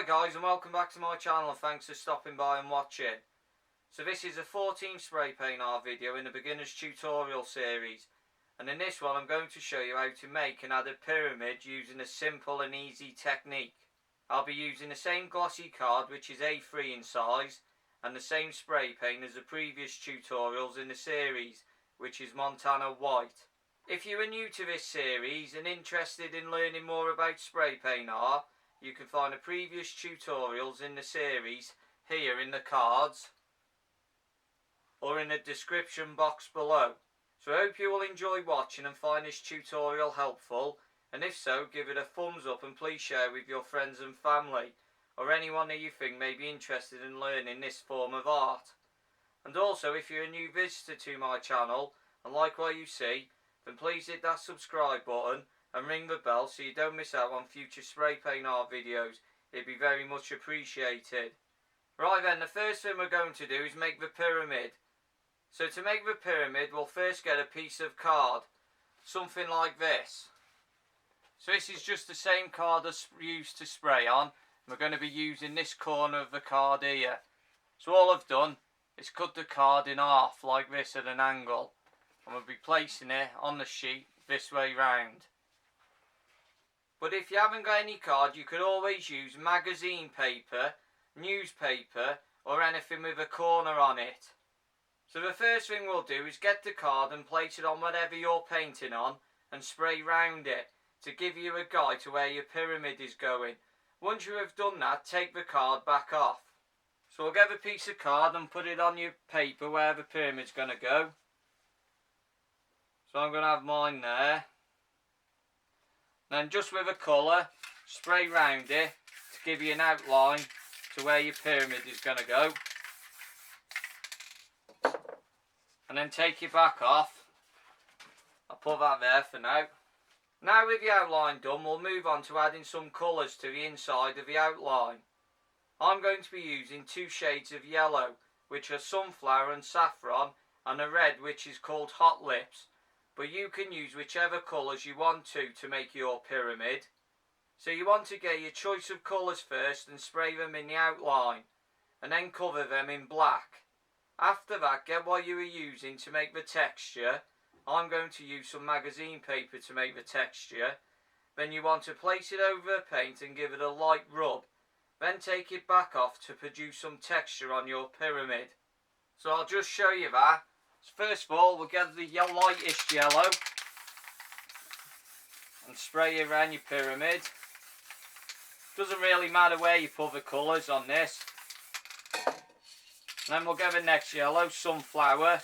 Hi guys, and welcome back to my channel, and thanks for stopping by and watching. So this is a 14 spray paint art video in the beginner's tutorial series, and in this one I'm going to show you how to make and add a pyramid using a simple and easy technique. I'll be using the same glossy card, which is A3 in size, and the same spray paint as the previous tutorials in the series, which is Montana White. If you are new to this series and interested in learning more about spray paint art, you can find the previous tutorials in the series here in the cards or in the description box below. So I hope you will enjoy watching and find this tutorial helpful, and if so, give it a thumbs up and please share with your friends and family or anyone that you think may be interested in learning this form of art. And also, if you're a new visitor to my channel and like what you see, then please hit that subscribe button and ring the bell so you don't miss out on future spray paint art videos. It'd be very much appreciated. Right then, the first thing we're going to do is make the pyramid. So to make the pyramid, we'll first get a piece of card, something like this. So this is just the same card as used to spray on. We're going to be using this corner of the card here. So all I've done is cut the card in half like this at an angle, and we'll be placing it on the sheet this way round. But if you haven't got any card, you could always use magazine paper, newspaper, or anything with a corner on it. So the first thing we'll do is get the card and place it on whatever you're painting on and spray round it to give you a guide to where your pyramid is going. Once you have done that, take the card back off. So we'll get a piece of card and put it on your paper where the pyramid's going to go. So I'm going to have mine there. Then just with a colour, spray round it to give you an outline to where your pyramid is going to go. And then take your back off. I'll put that there for now. Now with the outline done, we'll move on to adding some colours to the inside of the outline. I'm going to be using two shades of yellow, which are Sunflower and Saffron, and a red which is called Hot Lips. But you can use whichever colours you want to make your pyramid. So you want to get your choice of colours first and spray them in the outline, and then cover them in black. After that, get what you are using to make the texture. I'm going to use some magazine paper to make the texture. Then you want to place it over the paint and give it a light rub. Then take it back off to produce some texture on your pyramid. So I'll just show you that. First of all, we'll get the lightest yellow and spray it around your pyramid. Doesn't really matter where you put the colours on this. And then we'll get the next yellow, Sunflower.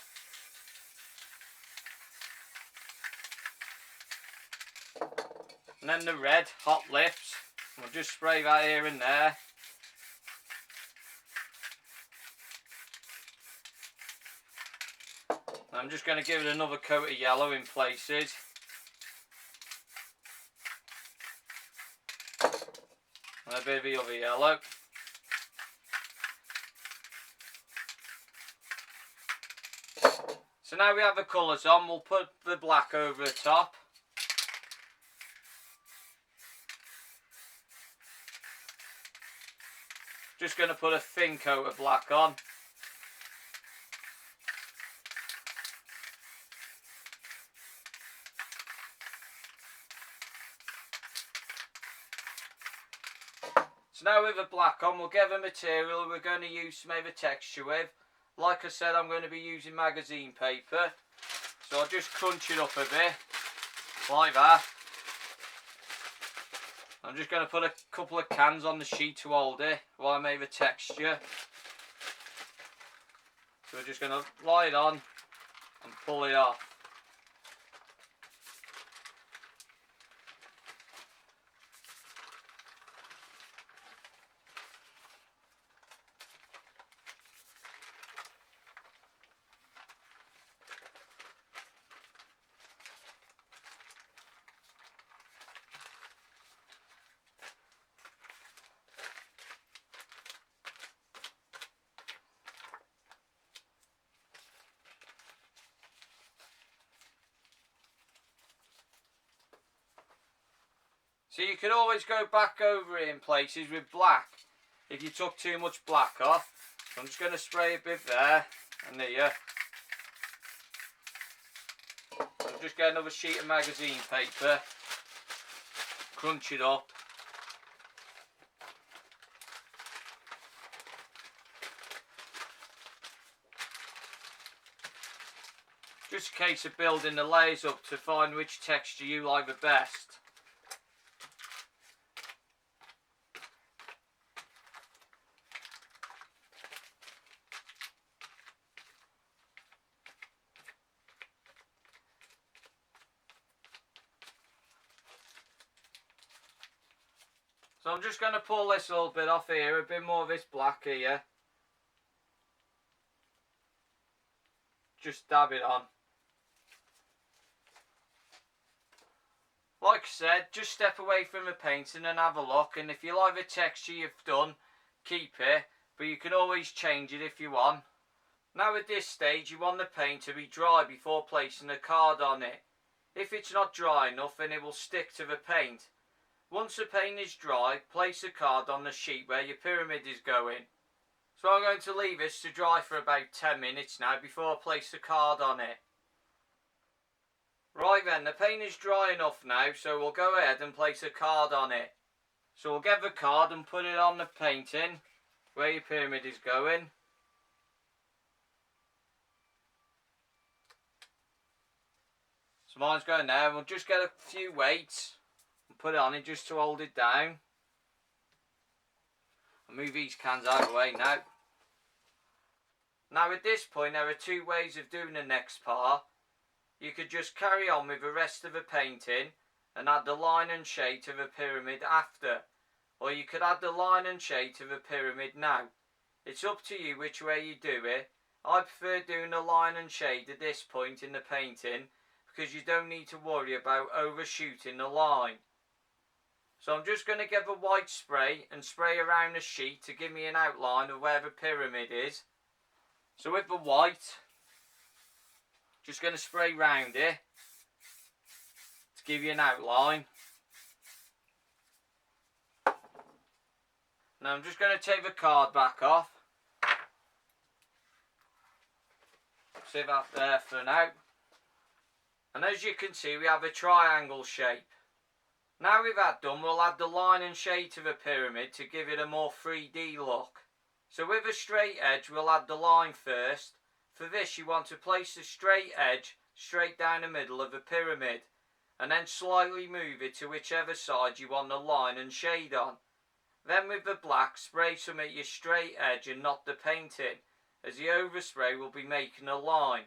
And then the red, Hot Lips. We'll just spray that here and there. I'm just going to give it another coat of yellow in places. And a bit of the other yellow. So now we have the colours on, we'll put the black over the top. Just going to put a thin coat of black on. So now with the black on, we'll get the material we're going to use to make the texture with. Like I said, I'm going to be using magazine paper. So I'll just crunch it up a bit, like that. I'm just going to put a couple of cans on the sheet to hold it while I make the texture. So we're just going to lie it on and pull it off. So you can always go back over it in places with black if you took too much black off. So I'm just going to spray a bit there and here. I'll just get another sheet of magazine paper, crunch it up. Just a case of building the layers up to find which texture you like the best. So I'm just going to pull this a little bit off here, a bit more of this black here. Just dab it on. Like I said, just step away from the painting and have a look, and if you like the texture you've done, keep it, but you can always change it if you want. Now at this stage you want the paint to be dry before placing a card on it. If it's not dry enough, then it will stick to the paint. Once the paint is dry, place a card on the sheet where your pyramid is going. So I'm going to leave this to dry for about 10 minutes now before I place the card on it. Right then, the paint is dry enough now, so we'll go ahead and place a card on it. So we'll get the card and put it on the painting where your pyramid is going. So mine's going there, we'll just get a few weights and put it on it just to hold it down. I'll move these cans out of the way now. Now at this point there are two ways of doing the next part. You could just carry on with the rest of the painting and add the line and shade to the pyramid after. Or you could add the line and shade to the pyramid now. It's up to you which way you do it. I prefer doing the line and shade at this point in the painting because you don't need to worry about overshooting the line. So I'm just going to get the white spray and spray around the sheet to give me an outline of where the pyramid is. So with the white, just going to spray round it to give you an outline. Now I'm just going to take the card back off. Save that there for now. And as you can see, we have a triangle shape. Now with that done, we'll add the line and shade to the pyramid to give it a more 3D look. So with a straight edge, we'll add the line first. For this, you want to place the straight edge straight down the middle of the pyramid, and then slightly move it to whichever side you want the line and shade on. Then with the black, spray some at your straight edge and not the painting, as the overspray will be making a line.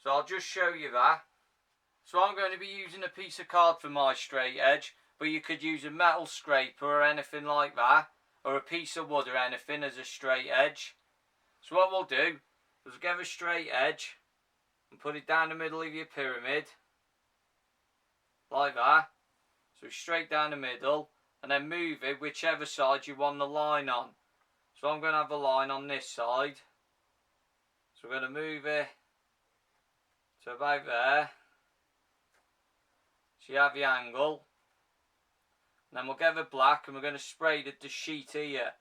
So I'll just show you that. So I'm going to be using a piece of card for my straight edge, but you could use a metal scraper or anything like that, or a piece of wood or anything as a straight edge. So what we'll do is get a straight edge and put it down the middle of your pyramid, like that. So straight down the middle, and then move it whichever side you want the line on. So I'm going to have a line on this side. So we're going to move it to about there. So you have the angle. And then we'll get the black and we're going to spray the sheet here.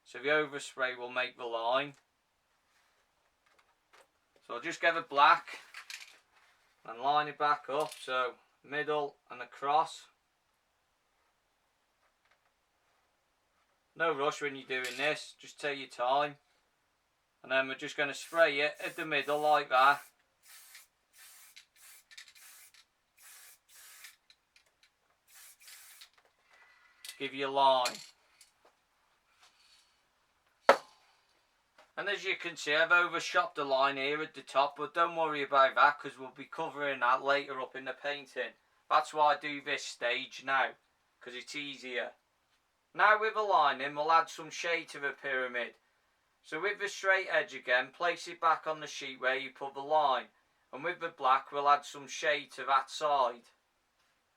So the overspray will make the line. So I'll just get the black and line it back up. So middle and across. No rush when you're doing this, just take your time. And then we're just going to spray it at the middle like that. Give you a line. And as you can see, I've overshot the line here at the top, but don't worry about that because we'll be covering that later up in the painting. That's why I do this stage now, because it's easier. Now with the lining, we'll add some shade to the pyramid. So with the straight edge again, place it back on the sheet where you put the line. And with the black, we'll add some shade to that side.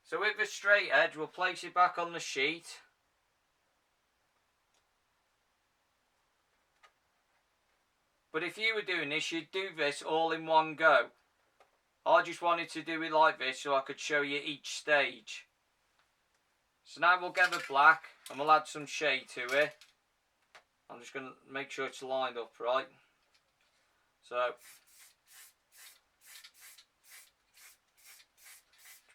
So with the straight edge, we'll place it back on the sheet. But if you were doing this, you'd do this all in one go. I just wanted to do it like this so I could show you each stage. So now we'll get the black and we'll add some shade to it. I'm just going to make sure it's lined up right. So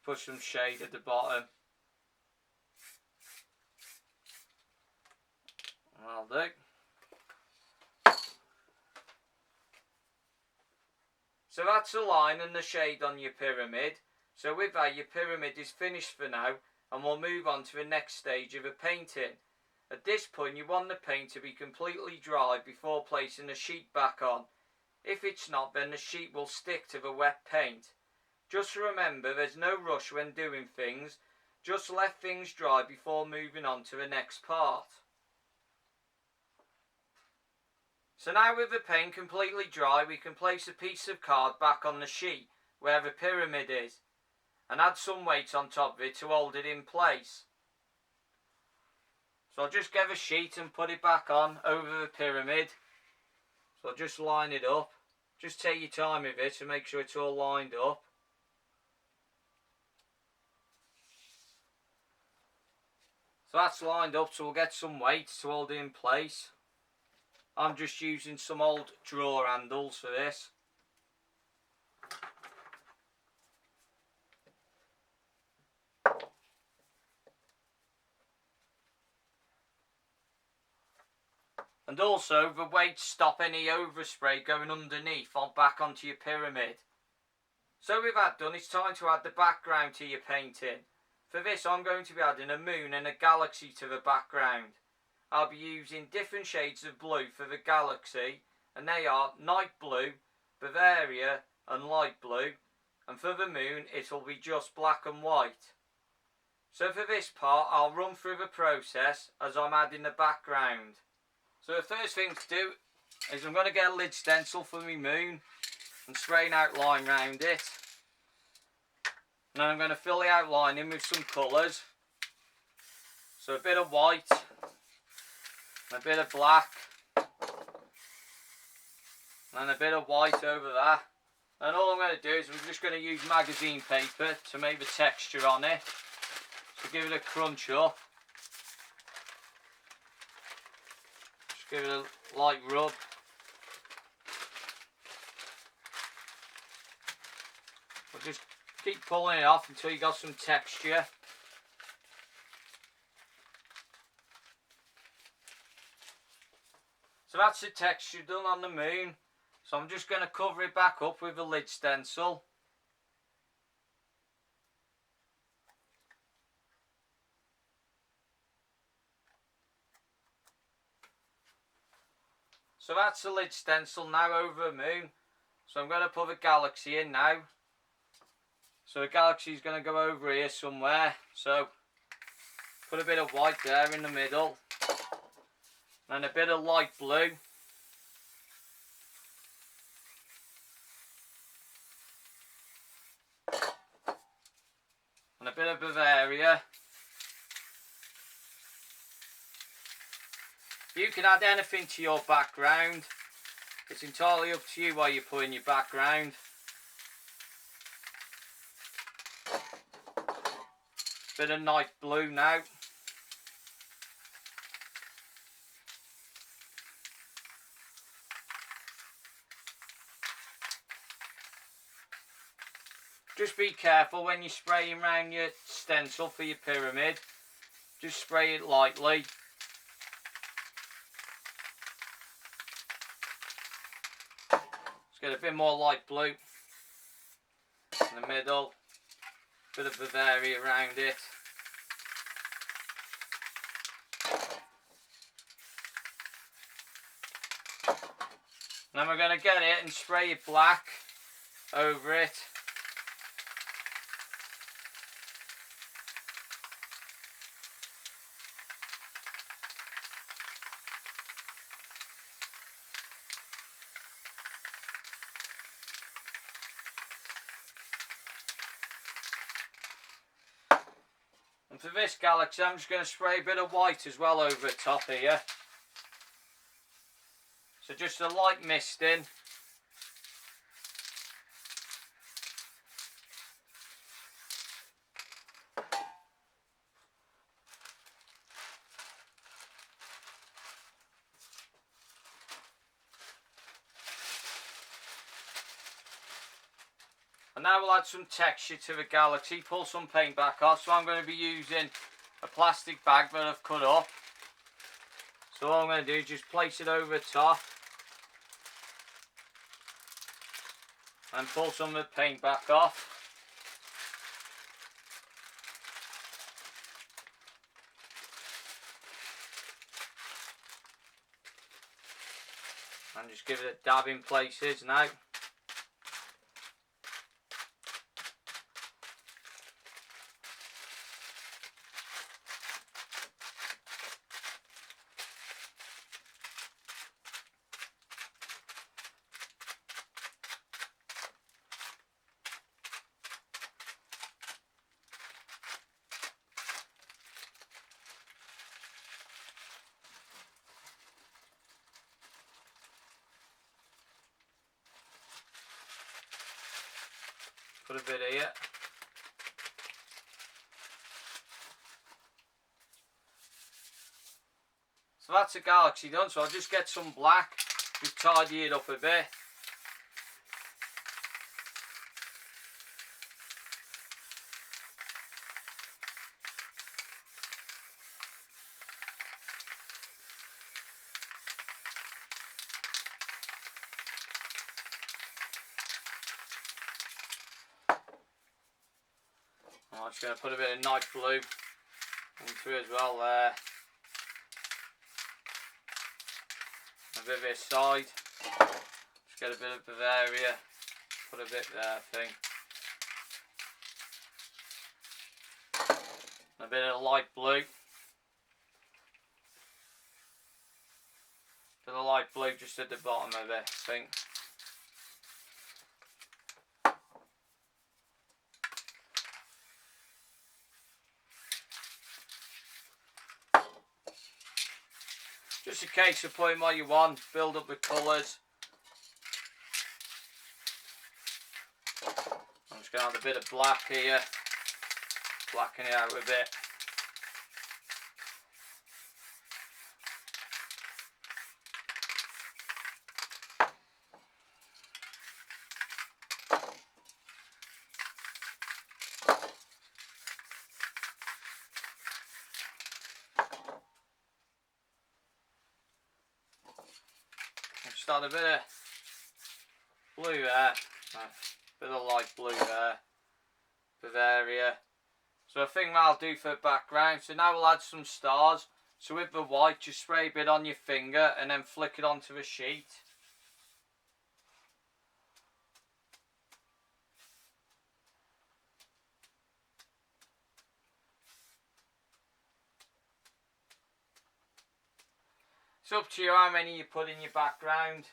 put some shade at the bottom. That'll do. So that's the line and the shade on your pyramid. So with that, your pyramid is finished for now, and we'll move on to the next stage of the painting. At this point, you want the paint to be completely dry before placing the sheet back on. If it's not, then the sheet will stick to the wet paint. Just remember, there's no rush when doing things. Just let things dry before moving on to the next part. So now with the paint completely dry, we can place a piece of card back on the sheet where the pyramid is and add some weight on top of it to hold it in place. So I'll just get a sheet and put it back on over the pyramid. So I'll just line it up. Just take your time with it to make sure it's all lined up. So that's lined up, so we'll get some weight to hold it in place. I'm just using some old drawer handles for this. And also the weights stop any overspray going underneath or back onto your pyramid. So with that done, it's time to add the background to your painting. For this I'm going to be adding a moon and a galaxy to the background. I'll be using different shades of blue for the galaxy, and they are night blue, Bavaria and light blue, and for the moon it'll be just black and white. So for this part I'll run through the process as I'm adding the background. So the first thing to do is I'm going to get a lid stencil for my moon and spray an outline around it. And then I'm going to fill the outline in with some colours. So a bit of white, a bit of black, and a bit of white over that. And all I'm going to do is I'm just going to use magazine paper to make the texture on it. So give it a crunch up. Just give it a light rub. But just keep pulling it off until you got some texture. So that's the texture done on the moon. So I'm just going to cover it back up with a lid stencil. So that's the lid stencil now over the moon. So I'm going to put the galaxy in now. So the galaxy is going to go over here somewhere. So put a bit of white there in the middle. And a bit of light blue. And a bit of Bavaria. You can add anything to your background. It's entirely up to you what you put in your background. Bit of night blue now. Just be careful when you're spraying around your stencil for your pyramid. Just spray it lightly. Let's get a bit more light blue in the middle. Bit of Bavaria around it. Then we're going to get it and spray it black over it. And for this galaxy, I'm just going to spray a bit of white as well over the top here. So just a light misting. And now we'll add some texture to the galaxy. Pull some paint back off. So I'm going to be using a plastic bag that I've cut up. So all I'm going to do is just place it over the top. And pull some of the paint back off. And just give it a dab in places now. Put a bit here. So that's a galaxy done, so I'll just get some black, just tidy it up a bit. I'm just going to put a bit of night blue into it as well there. A bit of this side. Just get a bit of Bavaria. Put a bit there, I think. A bit of light blue. Bit of light blue just at the bottom of it, I think. Just a case of putting what you want, build up the colours. I'm just going to add a bit of black here, blacken it out a bit. Just add a bit of blue there, a bit of light blue there, Bavaria. So I think that'll do for the background. So now we'll add some stars. So with the white, just spray a bit on your finger and then flick it onto the sheet. It's up to you how many you put in your background.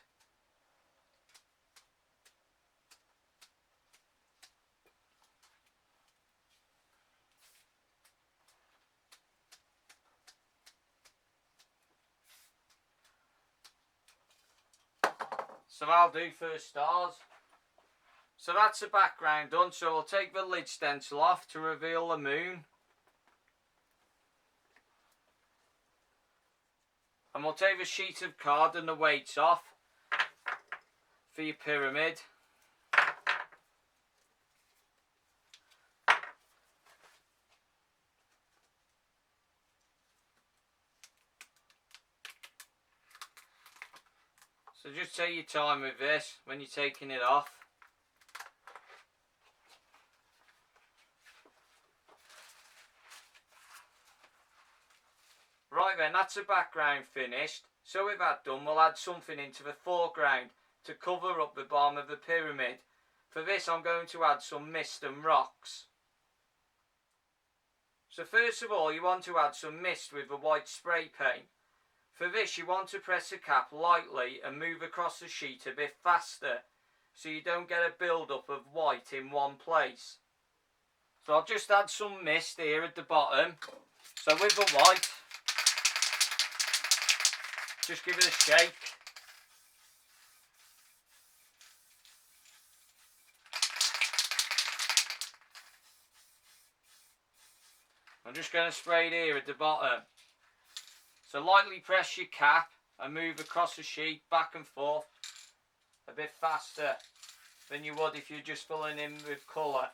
So that'll do for the stars. So that's the background done. So we'll take the lid stencil off to reveal the moon. And we'll take the sheet of card and the weights off for your pyramid. So just take your time with this when you're taking it off. Right then, that's the background finished. So with that done, we'll add something into the foreground to cover up the bottom of the pyramid. For this, I'm going to add some mist and rocks. So first of all, you want to add some mist with the white spray paint. For this, you want to press the cap lightly and move across the sheet a bit faster, so you don't get a build-up of white in one place. So I'll just add some mist here at the bottom. So with the white, just give it a shake. I'm just going to spray it here at the bottom. So lightly press your cap and move across the sheet back and forth a bit faster. than you would if you're just filling in with colour.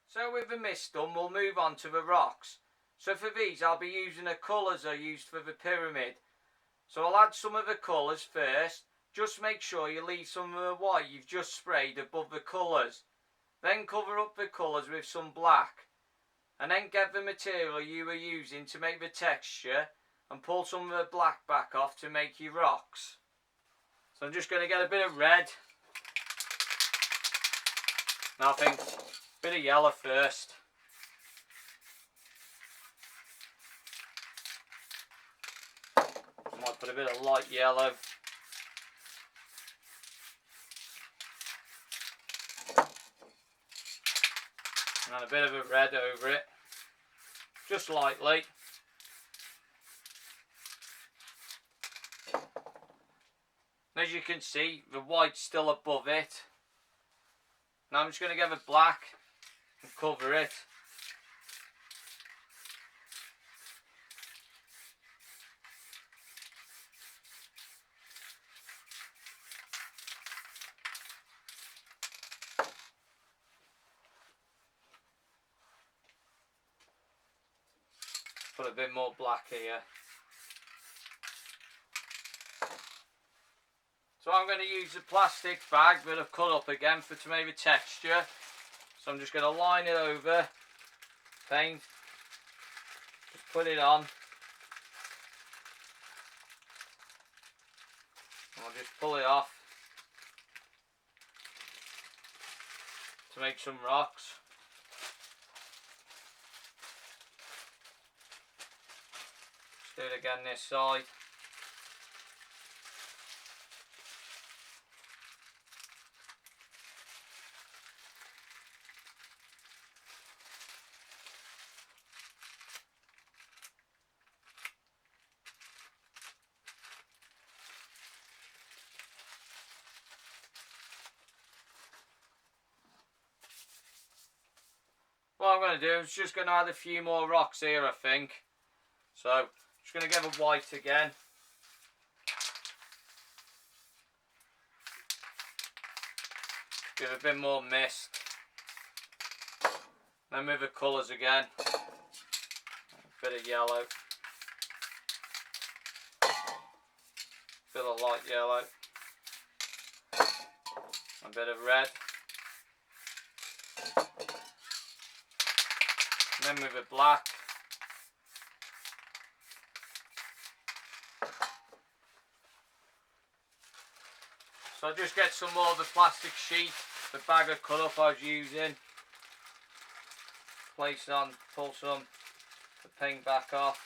So with the mist done, we'll move on to the rocks. So for these, I'll be using the colours I used for the pyramid. So I'll add some of the colours first. Just make sure you leave some of the white you've just sprayed above the colours. Then cover up the colours with some black. And then get the material you were using to make the texture and pull some of the black back off to make your rocks. So I'm just going to get a bit of red. Now I think a bit of yellow first. I might put a bit of light yellow. And a bit of a red over it, just lightly. And as you can see, the white's still above it. Now I'm just going to get the black and cover it. Put a bit more black here. So I'm going to use a plastic bag that I've cut up again to make the texture. So I'm just going to line it over, paint, just put it on. And I'll just pull it off to make some rocks. Do it again this side. What I'm going to do is just going to add a few more rocks here, I think. So just going to get the white again. Give a bit more mist. Then with the colours again. A bit of yellow. Bit of light yellow. A bit of red. And then with the black. So I'll just get some more of the plastic sheet, the bag of cut up I was using. Place it on, pull some the paint back off.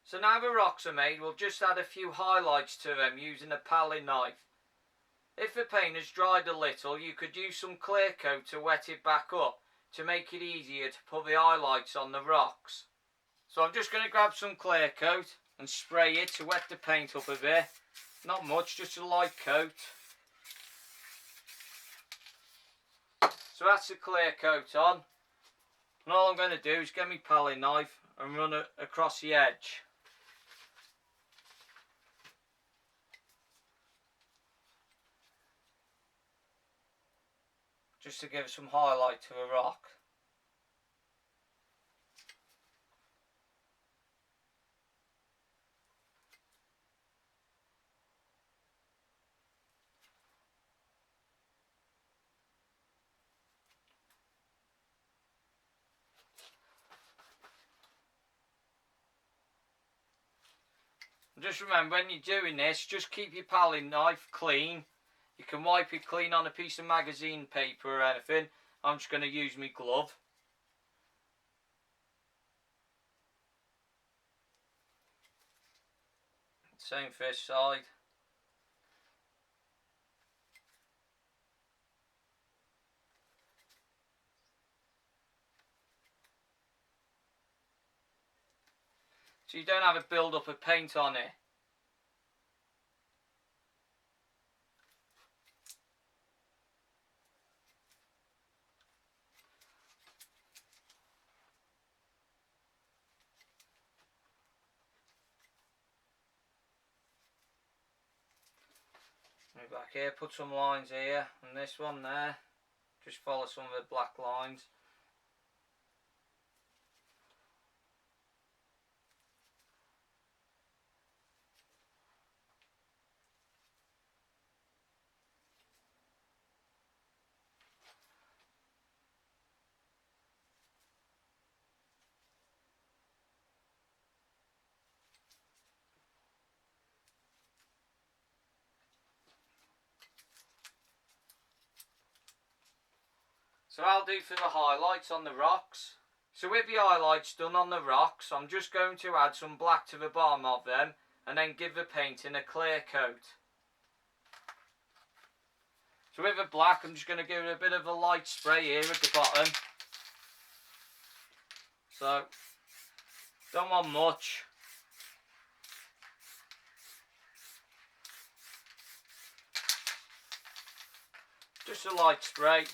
So now the rocks are made, we'll just add a few highlights to them using a palette knife. If the paint has dried a little, you could use some Clearcoat to wet it back up to make it easier to put the highlights on the rocks. So I'm just going to grab some Clearcoat and spray it to wet the paint up a bit. Not much, just a light coat. So that's the Clearcoat on. And all I'm going to do is get my palette knife and run it across the edge. Just to give some highlight to the rock. And just remember, when you're doing this, just keep your palette knife clean. You can wipe it clean on a piece of magazine paper or anything. I'm just going to use my glove. Same for this side. so you don't have a build up of paint on it. Move back here, put some lines here and this one there. Just follow some of the black lines. So I'll do for the highlights on the rocks. So with the highlights done on the rocks, I'm just going to add some black to the bottom of them and then give the painting a clear coat. So with the black, I'm just going to give it a bit of a light spray here at the bottom. So, don't want much. Just a light spray.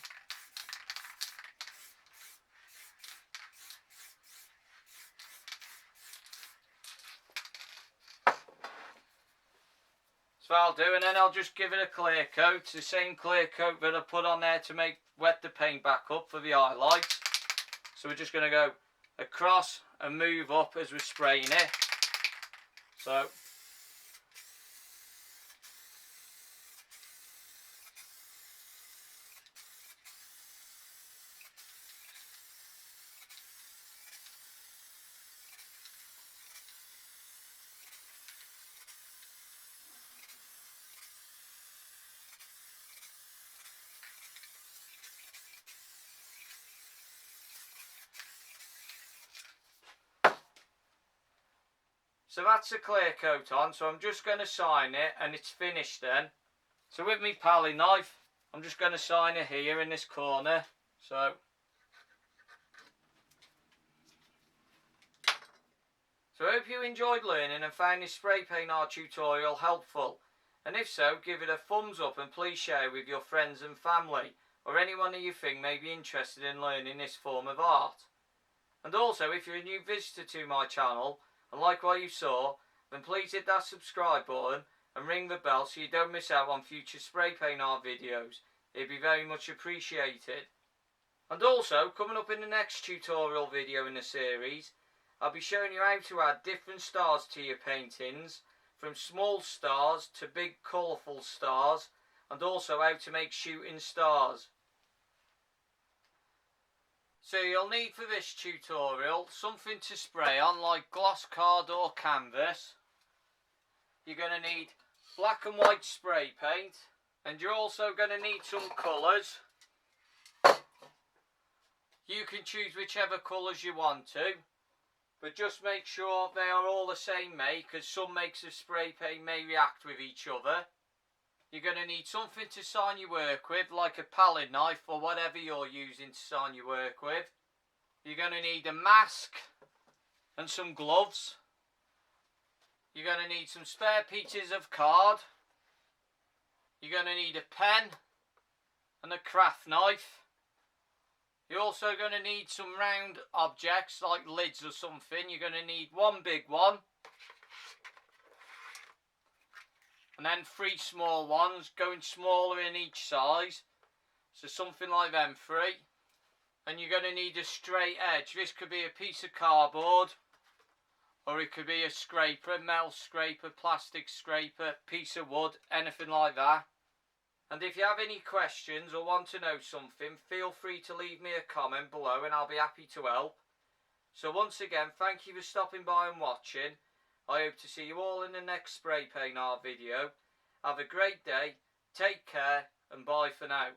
So I'll do, and then I'll just give it a clear coat. It's the same clear coat that I put on there to wet the paint back up for the highlights. So we're just going to go across and move up as we're spraying it. So that's the clear coat on, so I'm just going to sign it and it's finished then. So with my palette knife, I'm just going to sign it here in this corner. So I hope you enjoyed learning and found this spray paint art tutorial helpful. And if so, give it a thumbs up and please share with your friends and family or anyone that you think may be interested in learning this form of art. And also, if you're a new visitor to my channel and like what you saw, then please hit that subscribe button and ring the bell so you don't miss out on future spray paint art videos. It'd be very much appreciated. And also, coming up in the next tutorial video in the series, I'll be showing you how to add different stars to your paintings, from small stars to big colourful stars, and also how to make shooting stars. So you'll need for this tutorial something to spray on, like gloss card or canvas. You're going to need black and white spray paint, and you're also going to need some colours. You can choose whichever colours you want to, but just make sure they are all the same make, as some makes of spray paint may react with each other. You're going to need something to sign your work with, like a palette knife or whatever you're using to sign your work with. You're going to need a mask and some gloves. You're going to need some spare pieces of card. You're going to need a pen and a craft knife. You're also going to need some round objects like lids or something. You're going to need one big one, and then 3 small ones, going smaller in each size, so something like them 3. And you're going to need a straight edge. This could be a piece of cardboard, or it could be a scraper, metal scraper, plastic scraper, piece of wood, anything like that. And if you have any questions or want to know something, feel free to leave me a comment below and I'll be happy to help. So once again, thank you for stopping by and watching. I hope to see you all in the next spray paint art video. Have a great day, take care, and bye for now.